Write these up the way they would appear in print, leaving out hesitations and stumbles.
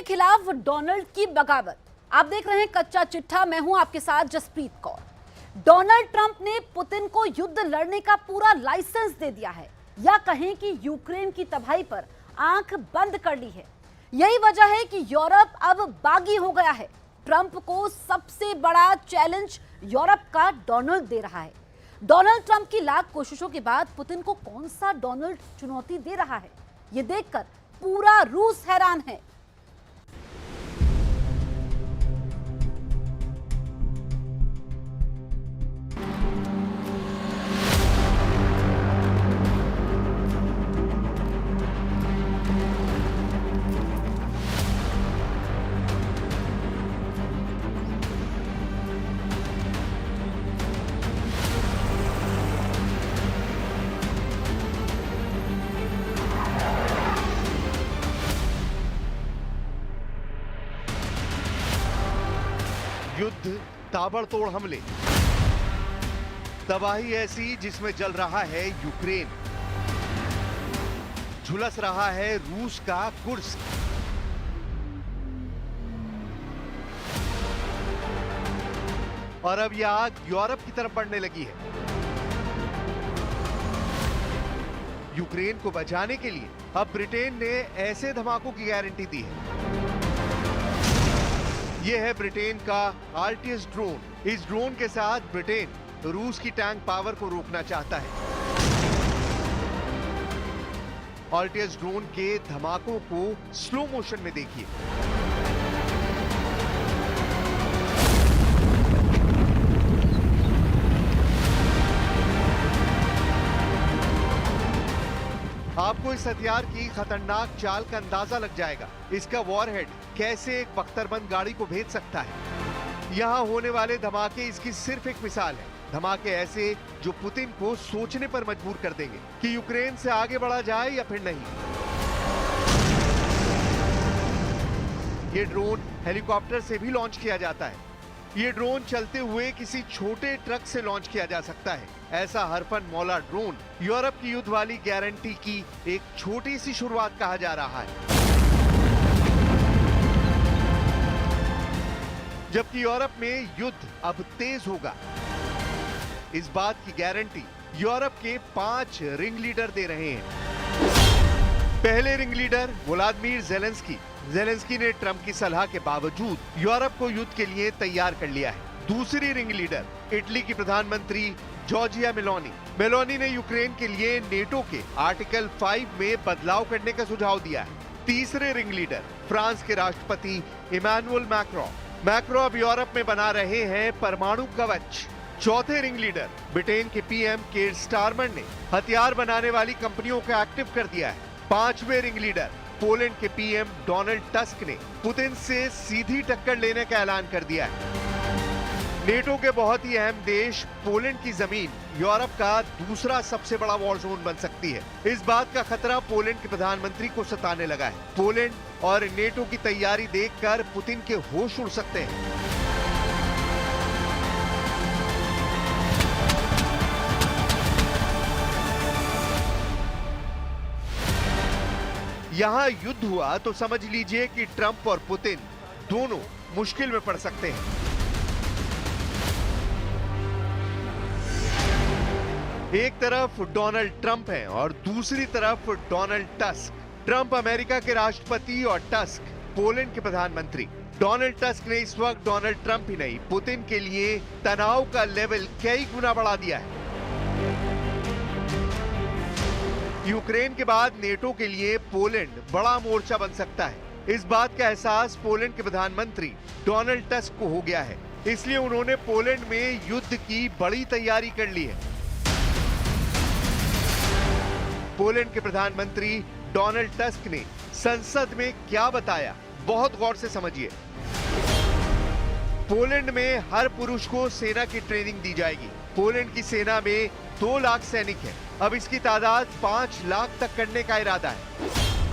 के खिलाफ डोनाल्ड की बगावत। आप देख रहे हैं कच्चा चिट्ठा, मैं हूं आपके साथ जसप्रीत कौर। डोनाल्ड ट्रंप ने पुतिन को युद्ध लड़ने का पूरा लाइसेंस दे दिया है, या कहें कि यूक्रेन की तबाही पर आंख बंद कर ली है। यही वजह है कि यूरोप अब बागी हो गया है। ट्रंप को सबसे बड़ा चैलेंज यूरोप का डोनाल्ड दे रहा है। डोनाल्ड ट्रंप की लाख कोशिशों के बाद पुतिन को कौन सा डोनाल्ड चुनौती दे रहा है, ये देखकर पूरा रूस हैरान है। युद्ध, ताबड़तोड़ हमले, तबाही ऐसी जिसमें जल रहा है यूक्रेन, झुलस रहा है रूस का कुर्स्क। और अब यह आग यूरोप की तरफ बढ़ने लगी है। यूक्रेन को बचाने के लिए अब ब्रिटेन ने ऐसे धमाकों की गारंटी दी है। यह है ब्रिटेन का आर्टियस ड्रोन। इस ड्रोन के साथ ब्रिटेन रूस की टैंक पावर को रोकना चाहता है। आर्टियस ड्रोन के धमाकों को स्लो मोशन में देखिए। आपको इस हथियार की खतरनाक चाल का अंदाजा लग जाएगा। इसका वॉरहेड कैसे एक बख्तरबंद गाड़ी को भेज सकता है। यहां होने वाले धमाके इसकी सिर्फ एक मिसाल है। धमाके ऐसे जो पुतिन को सोचने पर मजबूर कर देंगे कि यूक्रेन से आगे बढ़ा जाए या फिर नहीं। ये ड्रोन हेलीकॉप्टर से भी लॉन्च किया जाता है। ये ड्रोन चलते हुए किसी छोटे ट्रक से लॉन्च किया जा सकता है। ऐसा हरफन मौला ड्रोन यूरोप की युद्ध वाली गारंटी की एक छोटी सी शुरुआत कहा जा रहा है। जबकि यूरोप में युद्ध अब तेज होगा, इस बात की गारंटी यूरोप के 5 रिंग लीडर दे रहे हैं। पहले ring leader Vladimir Zelensky. Zelensky ने ट्रंप की सलाह के बावजूद यूरोप को युद्ध के लिए तैयार कर लिया है। दूसरी रिंग लीडर इटली की प्रधानमंत्री जॉर्जिया मेलोनी। मेलोनी ने यूक्रेन के लिए नेटो के आर्टिकल 5 में बदलाव करने का सुझाव दिया है। तीसरे रिंग लीडर फ्रांस के राष्ट्रपति इमैनुअल मैक्रो। मैक्रो अब यूरोप में बना रहे हैं परमाणु कवच। चौथे रिंग लीडर ब्रिटेन के पीएम कीर स्टारमर ने हथियार बनाने वाली कंपनियों को एक्टिव कर दिया है। पांचवें रिंग लीडर पोलैंड के पीएम डोनाल्ड टस्क ने पुतिन से सीधी टक्कर लेने का ऐलान कर दिया है। नेटो के बहुत ही अहम देश पोलैंड की जमीन यूरोप का दूसरा सबसे बड़ा वॉर जोन बन सकती है। इस बात का खतरा पोलैंड के प्रधानमंत्री को सताने लगा है। पोलैंड और नेटो की तैयारी देखकर पुतिन के होश उड़ सकते हैं। यहां युद्ध हुआ तो समझ लीजिए कि ट्रंप और पुतिन दोनों मुश्किल में पड़ सकते हैं। एक तरफ डोनाल्ड ट्रंप है और दूसरी तरफ डोनाल्ड टस्क। ट्रंप अमेरिका के राष्ट्रपति और टस्क पोलैंड के प्रधानमंत्री। डोनाल्ड टस्क ने इस वक्त डोनाल्ड ट्रंप ही नहीं, पुतिन के लिए तनाव का लेवल कई गुना बढ़ा दिया है। यूक्रेन के बाद नेटो के लिए पोलैंड बड़ा मोर्चा बन सकता है। इस बात का एहसास पोलैंड के प्रधानमंत्री डोनाल्ड टस्क को हो गया है। इसलिए उन्होंने पोलैंड में युद्ध की बड़ी तैयारी कर ली है। पोलैंड के प्रधानमंत्री डोनाल्ड टस्क ने संसद में क्या बताया, बहुत गौर से समझिए। पोलैंड में हर पुरुष को सेना की ट्रेनिंग दी जाएगी। पोलैंड की सेना में 2 लाख सैनिक हैं। अब इसकी तादाद 5 लाख तक करने का इरादा है।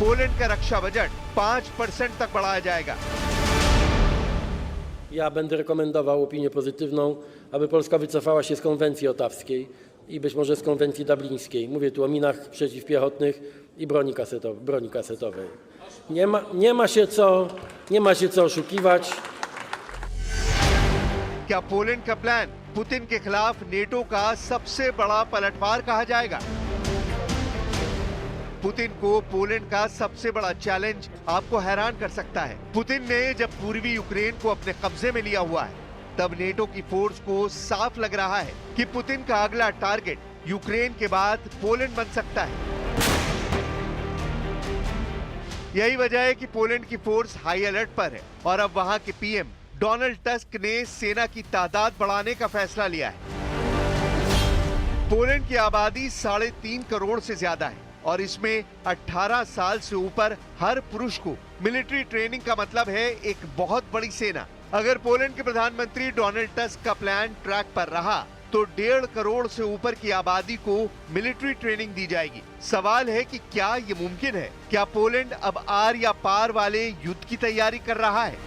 पोलैंड का रक्षा बजट 5% तक बढ़ाया जाएगा। Ja będę rekomendował opinię pozytywną, aby Polska wycofała się z konwencji ottawskiej i być może z konwencji dublińskiej. Mówię tu o minach przeciwpiechotnych i broni kasetowej. Nie ma się co Nie ma się co oszukiwać. क्या Poland का plan Putin के खिलाफ NATO का सबसे बड़ा पलटवार कहा जाएगा? पुतिन को पोलैंड का सबसे बड़ा चैलेंज आपको हैरान कर सकता है। पुतिन ने जब पूर्वी यूक्रेन को अपने कब्जे में लिया हुआ है, तब नेटो की फोर्स को साफ लग रहा है कि पुतिन का अगला टारगेट यूक्रेन के बाद पोलैंड बन सकता है। यही वजह है कि पोलैंड की फोर्स हाई अलर्ट पर है और अब वहां के पीएम डोनाल्ड टस्क ने सेना की तादाद बढ़ाने का फैसला लिया है। पोलैंड की आबादी 3.5 करोड़ से ज्यादा है और इसमें 18 साल से ऊपर हर पुरुष को मिलिट्री ट्रेनिंग का मतलब है एक बहुत बड़ी सेना। अगर पोलैंड के प्रधानमंत्री डोनाल्ड टस्क का प्लान ट्रैक पर रहा तो 1.5 करोड़ से ऊपर की आबादी को मिलिट्री ट्रेनिंग दी जाएगी। सवाल है कि क्या ये मुमकिन है? क्या पोलैंड अब आर या पार वाले युद्ध की तैयारी कर रहा है?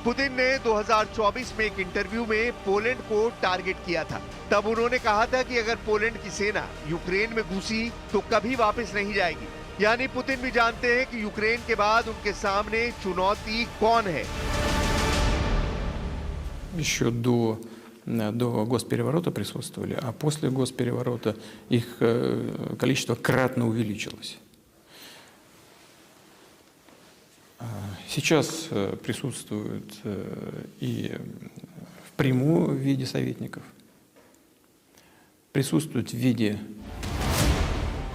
पुतिन ने 2024 में एक इंटरव्यू में पोलैंड को टारगेट किया था। तब उन्होंने कहा था कि अगर पोलैंड की सेना यूक्रेन में घुसी तो कभी वापस नहीं जाएगी। यानी पुतिन भी जानते हैं कि यूक्रेन के बाद उनके सामने चुनौती कौन है। Еще до госпереворота присутствовали, а после госпереворота их количество кратно увеличилось. Сейчас присутствуют и впрямую в виде советников, присутствуют в виде...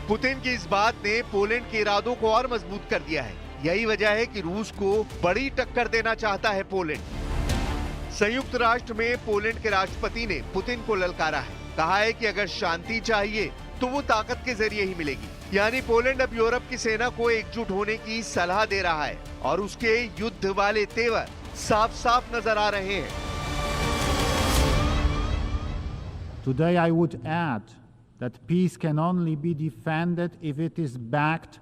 पुतिन की इस बात ने पोलैंड के इरादों को और मजबूत कर दिया है। यही वजह है कि रूस को बड़ी टक्कर देना चाहता है पोलैंड। संयुक्त राष्ट्र में पोलैंड के राष्ट्रपति ने पुतिन को ललकारा है। कहा है कि अगर शांति चाहिए तो वो ताकत के जरिए ही मिलेगी। यानी पोलैंड अब यूरोप की सेना को एकजुट होने की सलाह दे रहा है और उसके युद्ध वाले तेवर साफ साफ नजर आ रहे हैं। Today I would add that peace can only be defended if it is backed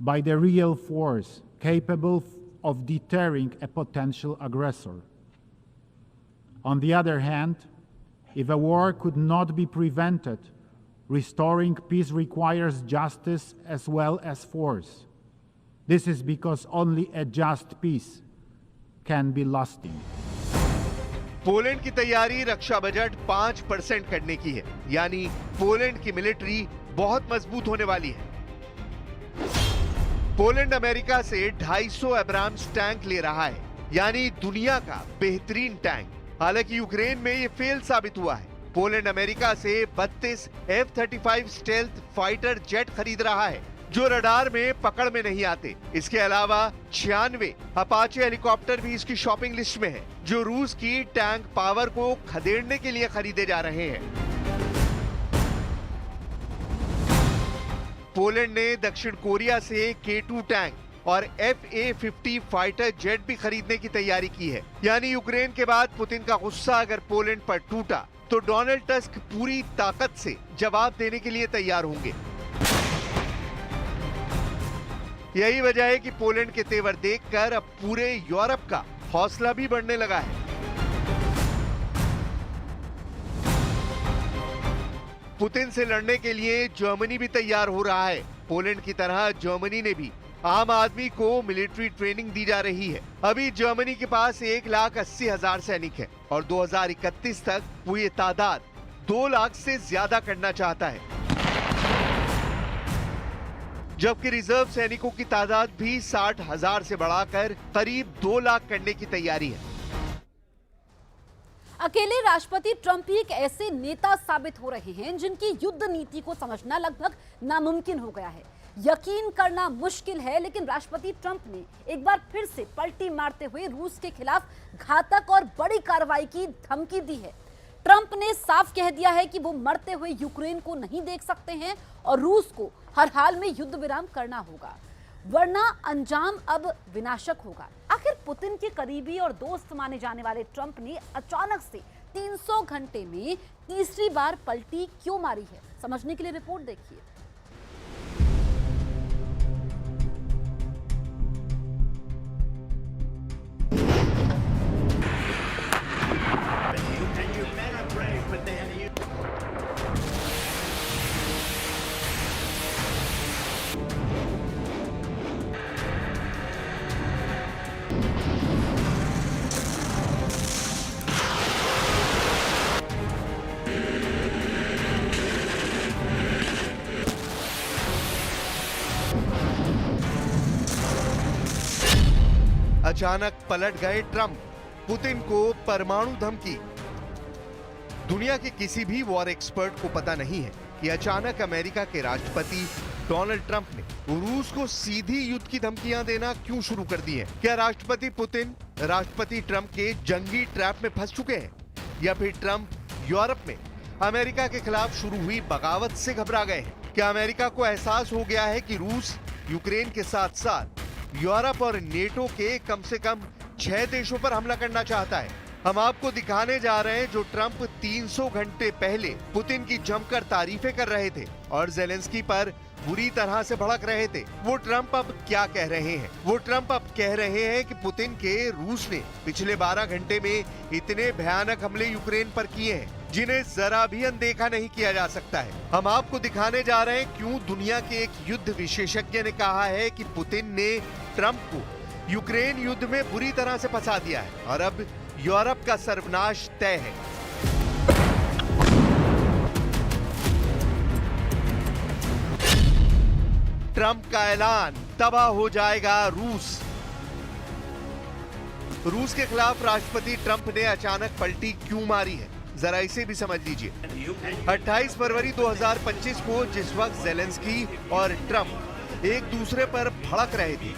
by the real force capable of deterring a potential aggressor. On the other hand, if a war could not be prevented, restoring peace requires justice as well as force. This is because only a just peace can be lasting. Poland की तैयारी रक्षा budget 5% करने की है। यानी Poland की military बहुत मजबूत होने वाली है। पोलैंड अमेरिका से 250 एब्राम्स टैंक ले रहा है, यानी दुनिया का बेहतरीन टैंक। हालांकि यूक्रेन में ये फेल साबित हुआ है। पोलैंड अमेरिका से 32 F-35 स्टेल्थ फाइटर जेट खरीद रहा है जो रडार में पकड़ में नहीं आते। इसके अलावा 96 अपाचे हेलीकॉप्टर भी इसकी शॉपिंग लिस्ट में है जो रूस की टैंक पावर को खदेड़ने के लिए खरीदे जा रहे हैं। पोलैंड ने दक्षिण कोरिया से K2 टैंक और FA-50 फाइटर जेट भी खरीदने की तैयारी की है। यानी यूक्रेन के बाद पुतिन का गुस्सा अगर पोलैंड पर टूटा तो डोनाल्ड टस्क पूरी ताकत से जवाब देने के लिए तैयार होंगे। यही वजह है कि पोलैंड के तेवर देखकर अब पूरे यूरोप का हौसला भी बढ़ने लगा है। पुतिन से लड़ने के लिए जर्मनी भी तैयार हो रहा है। पोलैंड की तरह जर्मनी ने भी आम आदमी को मिलिट्री ट्रेनिंग दी जा रही है। अभी जर्मनी के पास 1,80,000 सैनिक है और 2031 तक वो ये तादाद 2 लाख से ज्यादा करना चाहता है, जबकि रिजर्व सैनिकों की तादाद भी 60,000 से बढ़ाकर करीब 2 लाख करने की तैयारी है। अकेले राष्ट्रपति ट्रंप ही एक ऐसे नेता साबित हो रहे हैं जिनकी युद्ध नीति को समझना लगभग नामुमकिन हो गया है। यकीन करना मुश्किल है, लेकिन राष्ट्रपति ट्रंप ने एक बार फिर से पलटी मारते हुए रूस के खिलाफ घातक और बड़ी कार्रवाई की धमकी दी है। ट्रंप ने साफ कह दिया है कि वो मरते हुए यूक्रेन को नहीं देख सकते हैं और रूस को हर हाल में युद्ध विराम करना होगा, वरना अंजाम अब विनाशक होगा। आखिर पुतिन के करीबी और दोस्त माने जाने वाले ट्रंप ने अचानक से 300 घंटे में तीसरी बार पलटी क्यों मारी है? समझने के लिए रिपोर्ट देखिए। अचानक पलट गए ट्रंप, पुतिन को परमाणु धमकी। दुनिया के किसी भी वॉर एक्सपर्ट को पता नहीं है कि अचानक अमेरिका के राष्ट्रपति डोनाल्ड ट्रंप ने रूस को सीधी युद्ध की धमकियां देना क्यों शुरू कर दी है। क्या राष्ट्रपति पुतिन राष्ट्रपति ट्रंप के जंगी ट्रैप में फंस चुके हैं, या फिर ट्रंप यूरोप में अमेरिका के खिलाफ शुरू हुई बगावत से घबरा गए हैं? क्या अमेरिका को एहसास हो गया है कि रूस यूक्रेन के साथ साथ यूरोप और नेटो के कम से कम 6 देशों पर हमला करना चाहता है? हम आपको दिखाने जा रहे हैं जो ट्रंप 300 घंटे पहले पुतिन की जमकर तारीफें कर रहे थे और जेलेंस्की पर बुरी तरह से भड़क रहे थे। वो ट्रंप अब क्या कह रहे हैं? वो ट्रंप अब कह रहे हैं कि पुतिन के रूस ने पिछले 12 घंटे में इतने भयानक हमले यूक्रेन पर किए हैं जिन्हें जरा भी अनदेखा नहीं किया जा सकता है। हम आपको दिखाने जा रहे हैं क्यों दुनिया के एक युद्ध विशेषज्ञ ने कहा है कि पुतिन ने ट्रंप को यूक्रेन युद्ध में बुरी तरह से फंसा दिया है और अब यूरोप का सर्वनाश तय है। ट्रंप का ऐलान, तबाह हो जाएगा रूस। रूस के खिलाफ राष्ट्रपति ट्रंप ने अचानक पलटी क्यों मारी है, जरा इसे भी समझ लीजिए। 28 फरवरी 2025 को जिस वक्त जेलेंस्की और ट्रंप एक दूसरे पर भड़क रहे थे,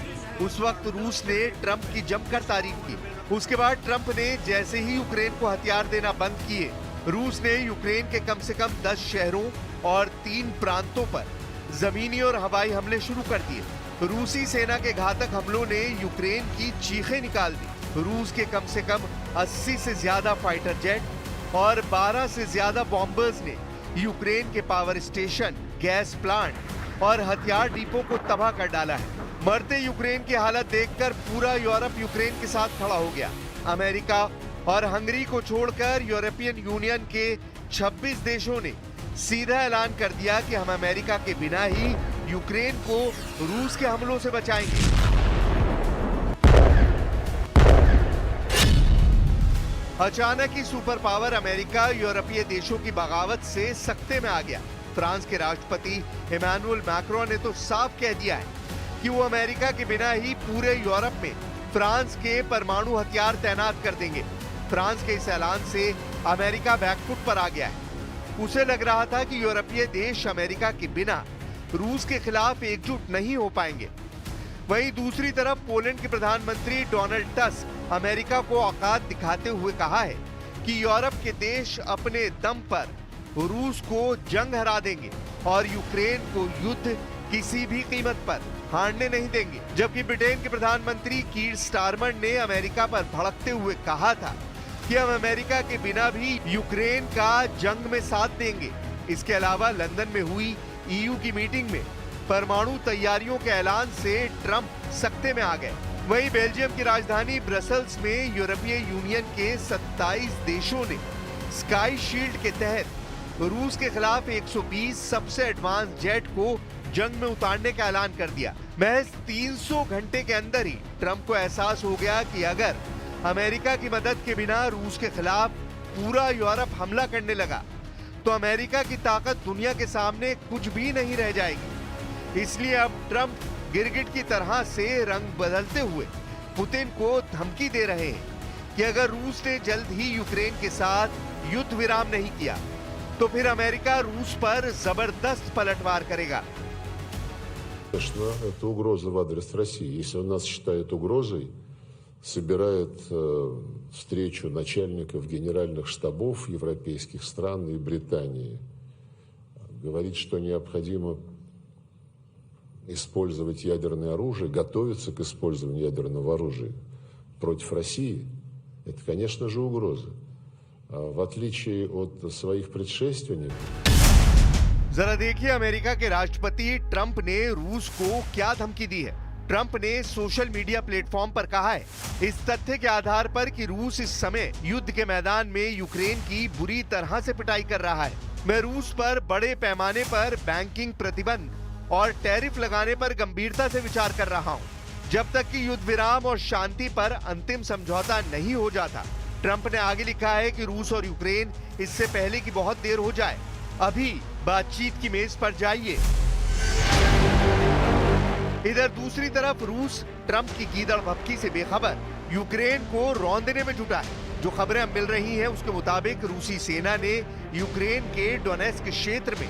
उस वक्त रूस ने ट्रंप की जमकर तारीफ की। उसके बाद ट्रंप ने जैसे ही यूक्रेन को हथियार देना बंद किए, रूस ने यूक्रेन के कम से कम 10 शहरों और 3 प्रांतों पर जमीनी और हवाई हमले शुरू कर दिए। रूसी सेना के घातक हमलों ने यूक्रेन की चीखें निकाल दी। रूस के कम से कम 80 से ज्यादा फाइटर जेट और 12 से ज्यादा बॉम्बर्स ने यूक्रेन के पावर स्टेशन, गैस प्लांट और हथियार डिपो को तबाह कर डाला है। मरते यूक्रेन की हालत देखकर पूरा यूरोप यूक्रेन के साथ खड़ा हो गया। अमेरिका और हंगरी को छोड़कर यूरोपियन यूनियन के 26 देशों ने सीधा ऐलान कर दिया कि हम अमेरिका के बिना ही यूक्रेन को रूस के हमलों से बचाएंगे। अचानक ही सुपर पावर अमेरिका यूरोपीय देशों की बगावत से सकते में आ गया। फ्रांस के राष्ट्रपति इमैनुअल मैक्रोन ने तो साफ कह दिया है कि वो अमेरिका के बिना ही पूरे यूरोप में फ्रांस के परमाणु हथियार तैनात कर देंगे। फ्रांस के इस ऐलान से अमेरिका बैकफुट पर आ गया है। उसे लग रहा था कि यूरोपीय देश अमेरिका के बिना रूस के खिलाफ एकजुट नहीं हो पाएंगे। वहीं दूसरी तरफ पोलैंड के प्रधानमंत्री डोनाल्ड टस्क अमेरिका को औकात दिखाते हुए कहा है कि यूरोप के देश अपने दम पर रूस को जंग हरा देंगे और यूक्रेन को युद्ध किसी भी कीमत पर हारने नहीं देंगे। जबकि ब्रिटेन के प्रधानमंत्री कीर स्टारमर ने अमेरिका पर भड़कते हुए कहा था कि हम अमेरिका के बिना भी यूक्रेन का जंग में साथ देंगे। इसके अलावा लंदन में हुई ईयू की मीटिंग में परमाणु तैयारियों के ऐलान से ट्रंप सकते में आ गए। वहीं बेल्जियम की राजधानी ब्रसल्स में यूरोपीय यूनियन के 27 देशों ने स्काई शील्ड के तहत रूस के खिलाफ 120 सबसे एडवांस जेट को जंग में उतारने का ऐलान कर दिया। महज 300 घंटे के अंदर ही ट्रंप को एहसास हो गया कि अगर अमेरिका की मदद के बिना रूस के खिलाफ पूरा यूरोप हमला करने लगा तो अमेरिका की ताकत दुनिया के सामने कुछ भी नहीं रह जाएगी। इसलिए अब ट्रंप गिरगिट की तरह से रंग बदलते हुए पुतिन को धमकी दे रहे हैं कि अगर रूस ने जल्द ही यूक्रेन के साथ युद्ध विराम नहीं किया तो फिर अमेरिका रूस पर जबरदस्त पलटवार करेगा। Конечно, это угроза в адрес России. Если он нас считает угрозой, собирает встречу начальников генеральных штабов европейских стран и Британии, говорит, что необходимо использовать ядерное оружие, готовиться к использованию ядерного оружия против России, это, конечно же, угроза. В отличие от своих предшественников. जरा देखिए अमेरिका के राष्ट्रपति ट्रंप ने रूस को क्या धमकी दी है। ट्रंप ने सोशल मीडिया प्लेटफॉर्म पर कहा है इस तथ्य के आधार पर कि रूस इस समय युद्ध के मैदान में यूक्रेन की बुरी तरह से पिटाई कर रहा है, मैं रूस पर बड़े पैमाने पर बैंकिंग प्रतिबंध और टैरिफ लगाने पर गंभीरता से विचार कर रहा हूं, जब तक कि युद्ध विराम और शांति पर अंतिम समझौता नहीं हो जाता। ट्रंप ने आगे लिखा है कि रूस और यूक्रेन इससे पहले कि बहुत देर हो जाए अभी बातचीत की मेज पर जाइए। इधर दूसरी तरफ रूस ट्रंप की गीदड़ भभकी से बेखबर यूक्रेन को रौंदने में जुटा है। जो खबरें अब मिल रही हैं उसके मुताबिक रूसी सेना ने यूक्रेन के डोनेस्क क्षेत्र में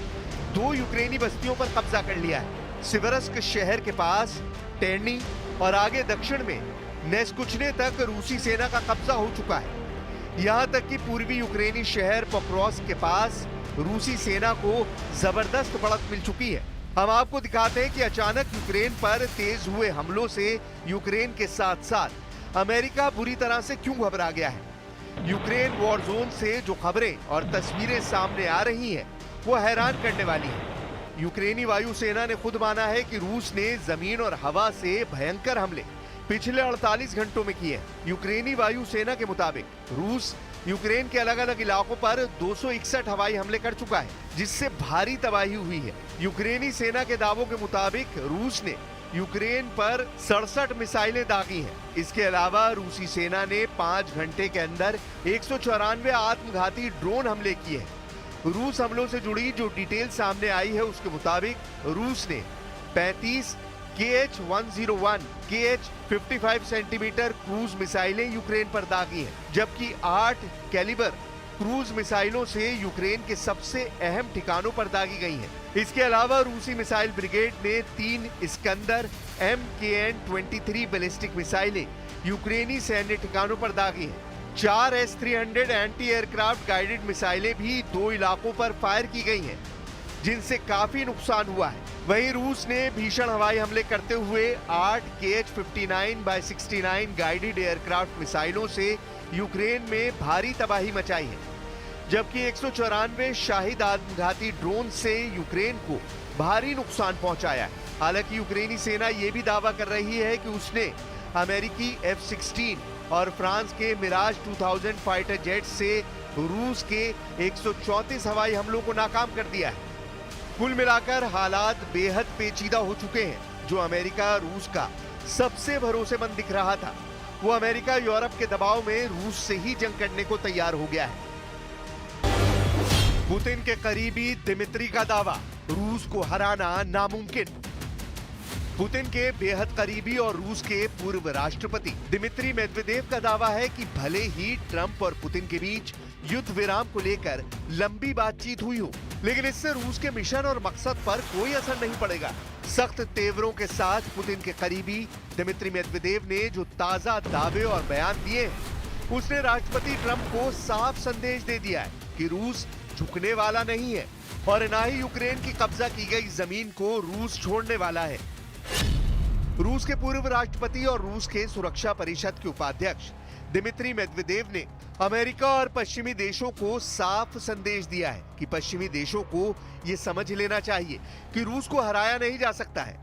2 यूक्रेनी बस्तियों पर कब्जा कर लिया है। सिवरस्क शहर के पास टेर्नी और आगे दक्षिण में नेस्कुचने तक रूसी सेना का कब्जा हो चुका है। यहाँ तक कि पूर्वी यूक्रेनी शहर पोक्रोव्स्क के पास रूसी सेना को जबरदस्त बढ़त मिल चुकी है। हम आपको दिखाते हैं कि अचानक यूक्रेन पर तेज हुए हमलों से यूक्रेन के साथ साथ अमेरिका बुरी तरह से क्यों घबरा गया है। यूक्रेन वॉर जोन से जो खबरें और तस्वीरें सामने आ रही हैं वो हैरान करने वाली हैं। यूक्रेनी वायुसेना ने खुद माना है कि रूस ने जमीन और हवा से भयंकर हमले पिछले 48 घंटों में किए। यूक्रेनी वायुसेना के मुताबिक रूस यूक्रेन के अलग अलग इलाकों पर 261 हवाई हमले कर चुका है, जिससे भारी तबाही हुई है। यूक्रेनी सेना के दावों के मुताबिक रूस ने यूक्रेन पर 67 मिसाइलें दागी हैं। इसके अलावा रूसी सेना ने 5 घंटे के अंदर 194 आत्मघाती ड्रोन हमले किए हैं। रूस हमलों से जुड़ी जो डिटेल सामने आई है उसके मुताबिक रूस ने 35 KH-101, KH-55 सेंटीमीटर क्रूज मिसाइलें यूक्रेन पर दागी हैं, जबकि 8 कैलिबर क्रूज मिसाइलों से यूक्रेन के सबसे अहम ठिकानों पर दागी गई हैं। इसके अलावा रूसी मिसाइल ब्रिगेड ने 3 इस्कंदर MKN-23 बैलिस्टिक मिसाइलें यूक्रेनी सैन्य ठिकानों पर दागी हैं। 4 S-300 एंटी एयरक्राफ्ट गाइडेड मिसाइलें भी 2 इलाकों पर फायर की गई हैं, जिनसे काफी नुकसान हुआ है। वहीं रूस ने भीषण हवाई हमले करते हुए 8 KH-59x69 गाइडेड एयरक्राफ्ट मिसाइलों से यूक्रेन में भारी तबाही मचाई है, जबकि 194 शाहिद आत्मघाती ड्रोन से यूक्रेन को भारी नुकसान पहुंचाया है। हालांकि यूक्रेनी सेना यह भी दावा कर रही है कि उसने अमेरिकी F-16 और फ्रांस के मिराज 2000 फाइटर जेट से रूस के 134 हवाई हमलों को नाकाम कर दिया है। कुल मिलाकर हालात बेहद पेचीदा हो चुके हैं। जो अमेरिका रूस का सबसे भरोसेमंद दिख रहा था, वो अमेरिका यूरोप के दबाव में रूस से ही जंग करने को तैयार हो गया है। पुतिन के करीबी दिमित्री का दावा, रूस को हराना नामुमकिन। पुतिन के बेहद करीबी और रूस के पूर्व राष्ट्रपति दिमित्री मेदवेदेव का दावा है कि भले ही ट्रंप और पुतिन के बीच युद्ध विराम को लेकर लंबी बातचीत हुई हो, लेकिन इससे रूस के मिशन और मकसद पर कोई असर नहीं पड़ेगा। सख्त तेवरों के साथ पुतिन के करीबी दिमित्री मेदवेदेव ने जो ताजा दावे और बयान दिए हैं, उसने राष्ट्रपति ट्रंप को साफ संदेश दे दिया है कि रूस झुकने वाला नहीं है और न ही यूक्रेन की कब्जा की गई जमीन को रूस छोड़ने वाला है। रूस के पूर्व राष्ट्रपति और रूस के सुरक्षा परिषद के उपाध्यक्ष दिमित्री मेदवेदेव ने अमेरिका और पश्चिमी देशों को साफ संदेश दिया है कि पश्चिमी देशों को ये समझ लेना चाहिए कि रूस को हराया नहीं जा सकता है।